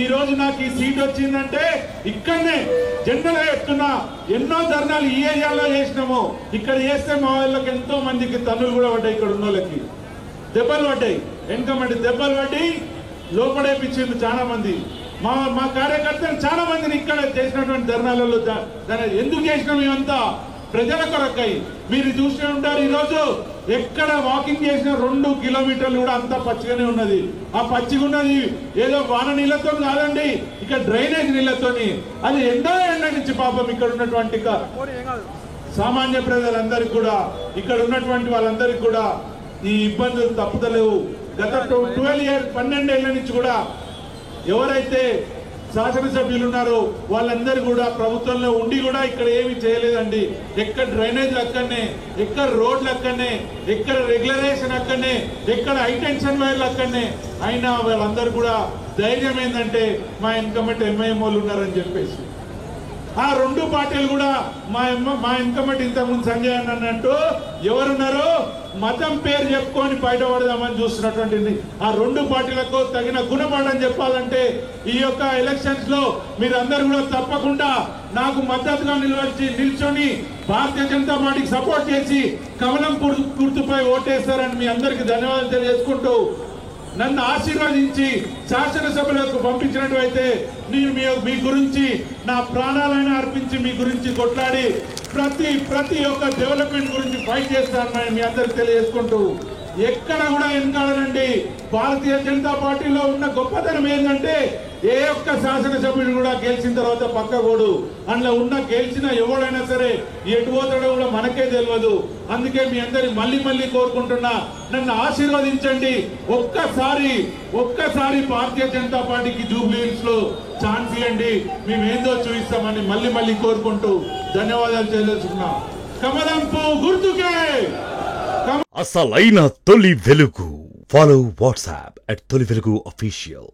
ఈ రోజు నాకు ఈ సీట్ వచ్చిందంటే ఇక్కడనే జనరల్ గా చెప్తున్నా, ఎన్నో ధర్నాలు ఈ ఏరియాలో చేసినాము. ఇక్కడ చేస్తే మా వాళ్ళకి ఎంతో మందికి తన్నులు కూడా పడ్డాయి, ఇక్కడ ఉన్న వాళ్ళకి దెబ్బలు పడ్డాయి, వెనకమండి దెబ్బలు పడ్డి లోపడేపించింది చాలా మంది. మా కార్యకర్తలు చాలా మందిని ఇక్కడ చేసినటువంటి ధర్నాలలో ఎందుకు చేసినాం ఇవంతా ప్రజల కొరకై. మీరు చూస్తూ ఉంటారు, ఈరోజు ఎక్కడ వాకింగ్ చేసిన 2 కిలోమీటర్లు కూడా అంతా పచ్చిగానే ఉన్నది. ఆ పచ్చిగా ఉన్నది ఏదో వాన నీళ్లతో కాదండి, ఇక్కడ డ్రైనేజ్ నీళ్లతోని. అది ఎంతో ఎండ నుంచి పాపం ఇక్కడ ఉన్నటువంటి సామాన్య ప్రజలందరికీ కూడా, ఇక్కడ ఉన్నటువంటి వాళ్ళందరికీ కూడా ఈ ఇబ్బందులు తప్పుతలేవు. గత 12 ఏళ్ల నుంచి కూడా ఎవరైతే శాసనసభ్యులు ఉన్నారో వాళ్ళందరూ కూడా ప్రభుత్వంలో ఉండి కూడా ఇక్కడ ఏమి చేయలేదండి. ఎక్కడ డ్రైనేజ్ అక్కడనే, ఎక్కడ రోడ్లు అక్కడనే, ఎక్కడ రెగ్యులరేషన్ అక్కడనే, ఎక్కడ హైటెన్షన్ వైర్లు అక్కడనే. అయినా వాళ్ళందరూ కూడా ధైర్యం ఏంటంటే మా ఇన్కమెంట్ ఎంఐఎం వాళ్ళు ఉన్నారని చెప్పేసి. ఆ 2 పార్టీలు కూడా మా ఇన్కమెంట్ ఇంతకుముందు సంజయ్ అన్నట్టు ఎవరున్నారో మతం పేరు చెప్పుకొని బయటపడదామని చూస్తున్నటువంటి ఆ 2 పార్టీలకు తగిన గుణపాఠం చెప్పాలంటే ఈ యొక్క ఎలక్షన్స్ లో మీరందరూ కూడా తప్పకుండా నాకు మద్దతుగా నిల్చొని భారతీయ జనతా పార్టీకి సపోర్ట్ చేసి కమలం గుర్తుపై ఓటేస్తారని మీ అందరికీ ధన్యవాదాలు తెలియజేసుకుంటూ, నన్ను ఆశీర్వదించి శాసనసభలకు పంపించినట్లయితే నేను మీ గురించి నా ప్రాణాలైనా అర్పించి మీ గురించి కొట్లాడి ప్రతి ఒక్క డెవలప్మెంట్ గురించి ఫైట్ చేస్తానని మీ అందరికి తెలియజేసుకుంటూ, ఎక్కడ కూడా వెనకాడనండి. భారతీయ జనతా పార్టీలో ఉన్న గొప్పతనం ఏంటంటే ఏ ఒక్క శాసనసభ్యుడు కూడా గెలిచిన తర్వాత పక్కకూడు. అందులో గెలిచిన ఎవడైనా సరే ఎటు పోతాడో కూడా మనకే తెలియదు. అందుకే మీ అందరి మళ్ళీ కోరుకుంటున్నా, నన్ను ఆశీర్వదించండి. ఒక్కసారి భారతీయ జనతా పార్టీకి జూబ్లీ హిల్స్ లో ఛాన్స్ ఇవ్వండి, మేమేందో చూపిస్తామని మళ్ళీ కోరుకుంటూ ధన్యవాదాలు తెలియజేస్తున్నా. కమలంపు గుర్తుకే. అసలైన తొలి వెలుగు. ఫాలో వాట్సాప్ @తొలి వెలుగు official.